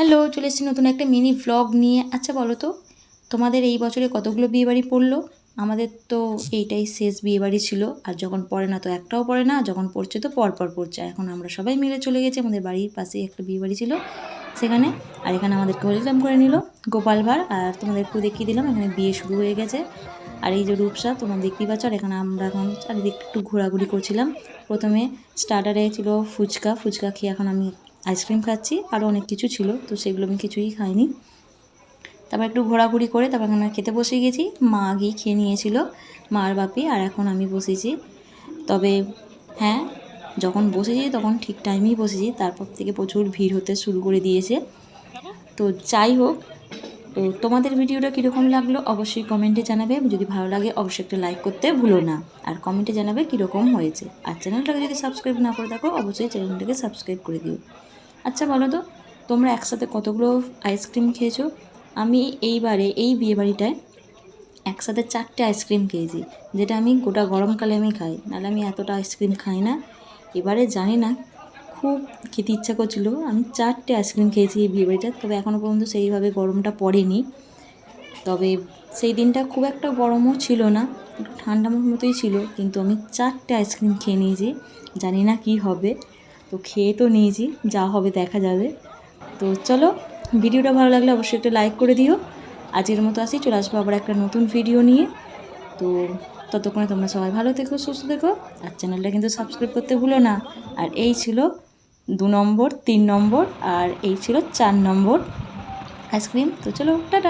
Hello, চলে এসেছি নতুন একটা মিনি ভ্লগ নিয়ে। আচ্ছা বলো তো, তোমাদের এই বছরে কতগুলো বিয়েবাড়ি পড়লো? আমাদের তো এইটাই শেষ বিয়েবাড়ি ছিল। আর যখন পড়ে না তো একটাও পড়ে না, যখন পড়ছে তো পরপর পড়ছে। এখন আমরা সবাই মিলে চলে গেছি, আমাদের বাড়ির পাশেই একটা বিয়েবাড়ি ছিল সেখানে। আর এখানে আমাদেরকে ওয়েলকাম করে নিল গোপাল ভাঁড়। আর তোমাদেরকেও দেখিয়ে দিলাম এখানে বিয়ে শুরু হয়ে গেছে। আর এই যে রূপসা তোমরা দেখতেই পাচ্ছ। আর এখানে আমরা এখন চারিদিক একটু ঘোরাঘুরি করছিলাম। প্রথমে স্টার্টারে ছিল ফুচকা খেয়ে এখন আমি আইসক্রিম খাচ্ছি। আরও অনেক কিছু ছিল, তো সেগুলো আমি কিছুই খাইনি। তারপর একটু ঘোরাঘুরি করে তারপর এখানে খেতে বসে গেছি। মা আগেই খেয়ে নিয়েছিল, মা আর বাপি, আর এখন আমি বসেছি। তবে হ্যাঁ, যখন বসেছি তখন ঠিক টাইমেই বসেছি, তারপর থেকে প্রচুর ভিড় হতে শুরু করে দিয়েছে। তো যাই হোক, তো তোমাদের ভিডিওটা কীরকম লাগলো অবশ্যই কমেন্টে জানাবে। যদি ভালো লাগে অবশ্যই একটা লাইক করতে ভুলো না, আর কমেন্টে জানাবে কীরকম হয়েছে। আর চ্যানেলটাকে যদি সাবস্ক্রাইব না করে থাকো অবশ্যই চ্যানেলটাকে সাবস্ক্রাইব করে দিও। আচ্ছা বলো তো, তোমরা একসাথে কতগুলো আইসক্রিম খেয়েছো? আমি এইবারে এই বিয়েবাড়িটায় একসাথে 4টে আইসক্রিম খেয়েছি, যেটা আমি গোটা গরমকালে আমি খাই, নাহলে আমি এতটা আইসক্রিম খাই না। এবারে জানি না, খুব খেতে ইচ্ছা করছিলো, আমি 4টে আইসক্রিম খেয়েছি এই বিয়েবাড়িটা। তবে এখনও পর্যন্ত সেইভাবে গরমটা পড়েনি। তবে সেই দিনটা খুব একটা গরমও ছিল না, একটু ঠান্ডা মতোই ছিল, কিন্তু আমি 4টে আইসক্রিম খেয়ে নিয়েছি। জানি না কি হবে, তো খেয়ে তো নিয়েছি, যা হবে দেখা যাবে। তো চলো, ভিডিওটা ভালো লাগলে অবশ্যই একটা লাইক করে দিও। আজকের মতো আসি, চলে আসবো আবার একটা নতুন ভিডিও নিয়ে। তো ততক্ষণে তোমরা সবাই ভালো থেকো, সুস্থ থেকো, আর চ্যানেলটা কিন্তু সাবস্ক্রাইব করতে ভুলো না। আর এই ছিল 2 নম্বর, 3 নম্বর, আর এই ছিল 4 নম্বর আইসক্রিম। তো চলো, টাটা।